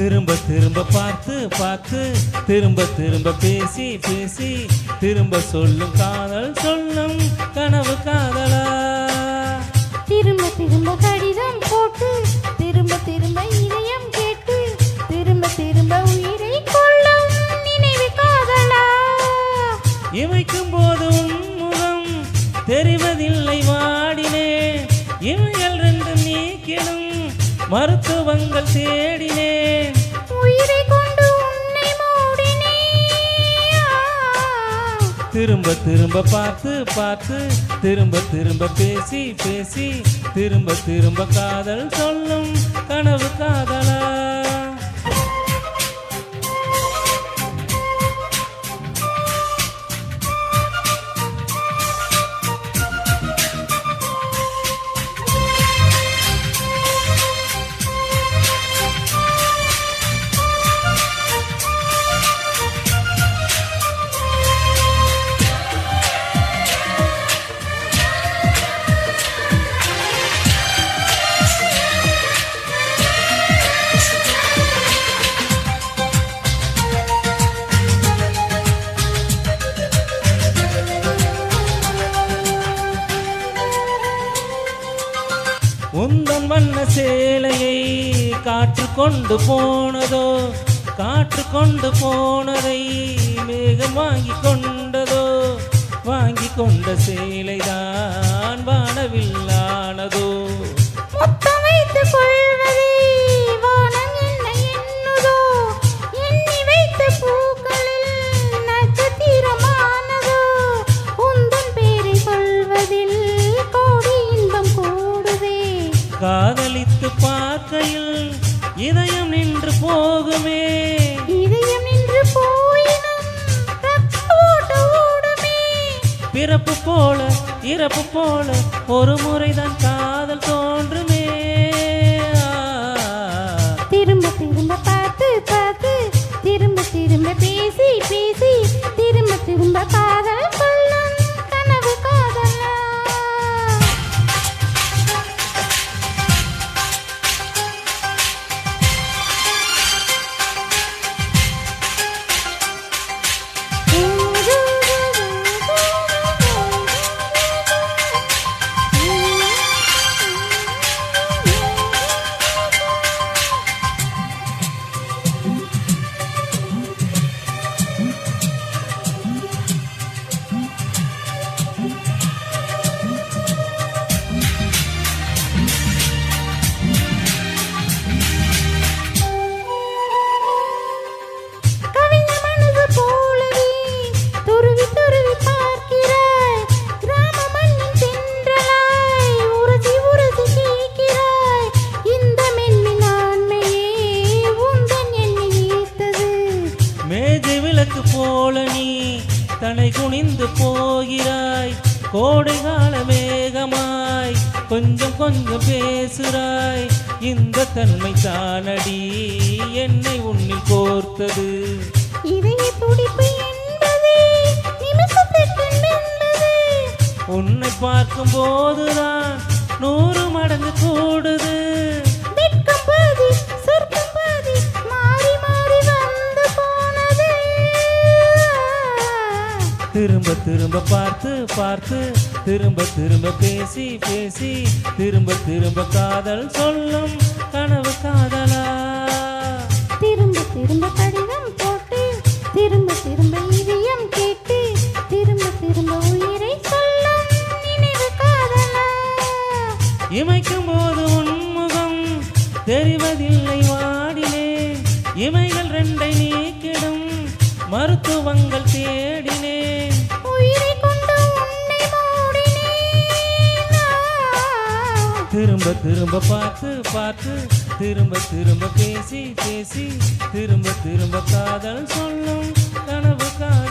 திரும்ப திரும்ப பார்த்து பார்த்து திரும்ப திரும்ப பேசி பேசி திரும்ப சொல்லும் காதல் சொல்லும் கனவு காதலா. திரும்ப திரும்ப கடிதம் போட்டு திரும்ப திரும்ப இதயம் கேட்டு திரும்ப திரும்ப உயிரை கொள்ளும் நினைவு காதலா. இமைக்கும் போதும் முகம் தெரிவதில்லை வாடினே, இவைகள் ரெண்டு நீக்கிடும் மருத்துவங்கள் தேடினேன். உயிரை கொண்டு உன்னை மூடினேன். திரும்ப திரும்ப பார்த்து பார்த்து திரும்ப திரும்ப பேசி பேசி திரும்ப திரும்ப காதல் சொல்லும் கனவு காதலா. உந்தன் வண்ண சேலையை காற்று கொண்டு போனதோ, காற்று கொண்டு போனதை மேகம் வாங்கி கொண்டதோ, வாங்கி கொண்ட சேலைதான் வானவில்லானதோ. முத்தம் வைத்துக் கொள்வதே வானம் என்ன எண்ணுதோ, எண்ணி வைத்த பூக்களில் நட்சத்திரமானதோ. உந்தன் பேரை சொல்வதில் கோடி இன்பம் கூடுதே. காதலித்து பார்க்கையில் இதயம் நின்று போகுமே, இதயம் நின்று போயினும் ரத்த ஓட்டம் ஓடுமே. பிறப்பு போல இறப்பு போல ஒரு முறைதான் காதல் தோன்றுமே. திரும்ப திரும்ப பார்த்து பார்த்து திரும்ப திரும்ப பேசி பேசி திரும்ப திரும்ப காதல் கொள்ளும் கனவு காதலா. விளக்கு போல நீ தலை குனிந்து போகிறாய், கோடை கால மேகமாய் கொஞ்சம் கொஞ்சம் பேசுறாய். இந்த தன்மை தானடி என்னை உன்னில் கோர்த்தது. இதய துடிப்பு என்பது நிமிஷத்துக்கு உன்னை பார்க்கும் போதுதான் 100 மடங்கு கூடுது. திரும்ப திரும்ப பார்த்து பார்த்து திரும்ப திரும்ப பேசி பேசி திரும்ப திரும்ப காதல் சொல்லும் கனவு காதலா. திரும்ப திரும்ப கடிதம் போட்டு திரும்ப திரும்ப இதயம் கேட்டு திரும்ப திரும்ப உயிரை சொல்லும் நினைவு காதலா. இமைக்கும் போது உன்முகம் தெரிவதில்லை வாடினேன், இமைகள் ரெண்டை நீக்கிடும் மருத்துவங்கள் தேடினேன். உயிரை கொண்டு உன்னை மூடினேன். திரும்ப திரும்ப பார்த்து பார்த்து திரும்ப திரும்ப பேசி பேசி திரும்ப திரும்ப காதல் சொல்லும் கனவு காதல்.